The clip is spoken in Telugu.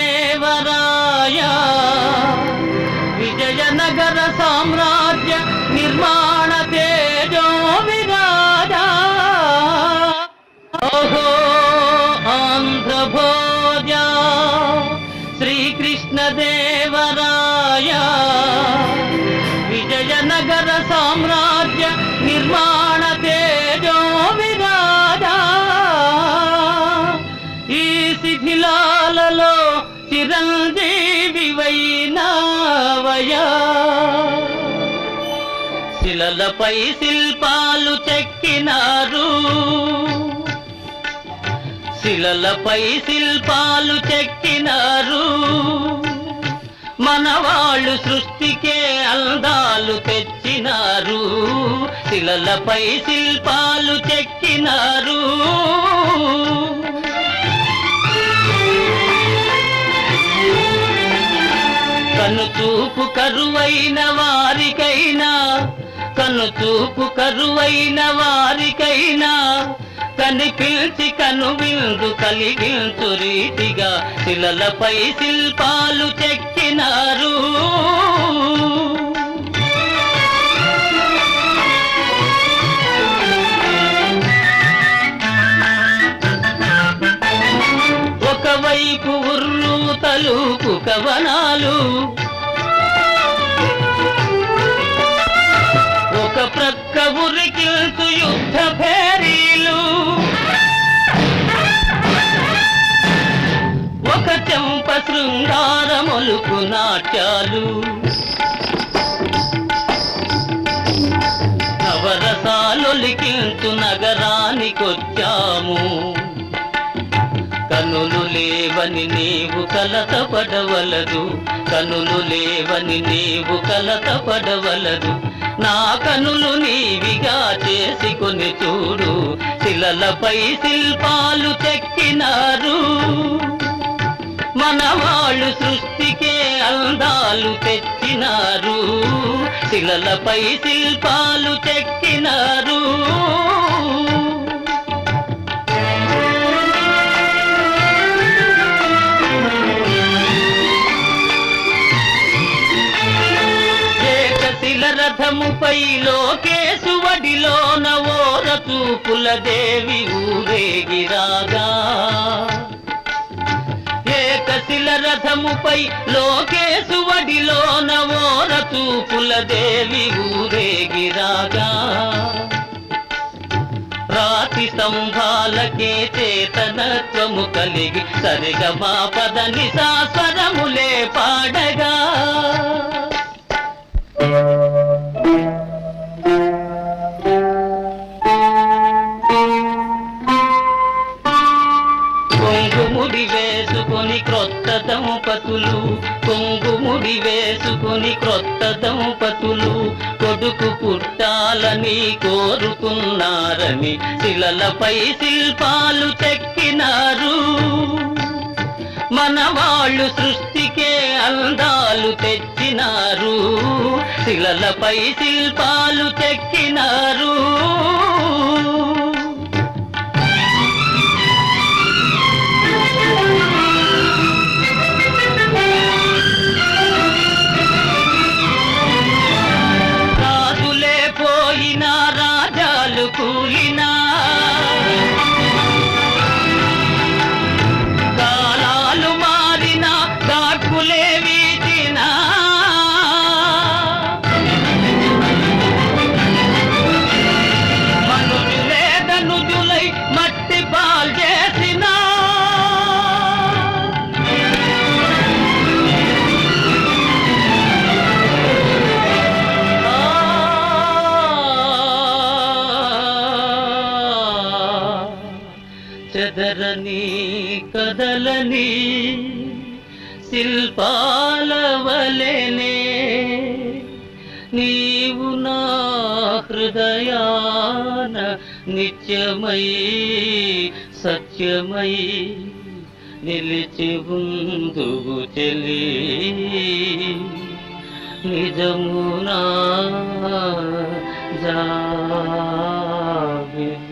శ్రీకృష్ణదేవరాయ విజయనగర సామ్రాజ్య నిర్మాణ తేజో విరాజ ఓహో ఆంధ్రభోజ శ్రీకృష్ణదేవరాయ విజయనగర సామ్రాజ్య నిర్మాణ తేజో విరాజ ఈ శిథిలాలలో చిరంజీవి వైనావయా శిలలపై శిల్పాలు చెక్కినారు శిలలపై శిల్పాలు చెక్కినారు మనవాళ్ళు సృష్టికే అందాలు తెచ్చినారు శిలలపై శిల్పాలు చెక్కినారు కనుచూపు కరువైన వారికైనా కనుచూపు కరువైన వారికైనా కనిపించి కనువిందు కలిగించు రీతిగా శిలలపై శిల్పాలు చెక్కినారు ఒకవైపు ఉర్రు తలుపు కవనాలు ఒక ప్రక్క ఉరికిల్తు యుద్ధ భేరీలు ఒక చెంప శృంగారములుకు నాట్యాలు నవరసాలొలికిల్తు నగరానికొచ్చాము కనులు లేవని నీవు కలతపడవలదు కనులు లేవని నీవు కలతపడవలదు నా కనులు నీవిగా చేసుకొని చూడు శిలలపై శిల్పాలు చెక్కినారు మనవాళ్ళు సృష్టికే అందాలు తెచ్చినారు శిలలపై శిల్పాలు చెక్కినారు రథముపై లోకేశువడిలోన ఓర చూపుల దేవి ఊరేగిరాగా ఏకశిల రథముపై లోకేశువడిలోన ఓర చూపుల దేవి ఊరేగిరాగా రాతి స్తంభాలకే చేతనత్వము కలిగి సరిగమా పదని సాస్వరములే పాడగా కొంగుముడి వేసుకొని క్రొత్త దంపతులు కొంగుముడి వేసుకొని క్రొత్త దంపతులు కొడుకు పుట్టాలని కోరుకున్నారని శిలలపై శిల్పాలు చెక్కినారు మనవాళ్ళు సృష్టికే అందాలు తెచ్చినారు శిలలపై శిల్పాలు చెక్కినారు రాజులే పోయినా రాజాలు కూలినా చెదరని కదలని శిల్పాల వలెనే నీవు నా హృదయాన నిత్యమై సత్యమై నిలిచి ఉందువు చెలి నిజమునా జాబిలి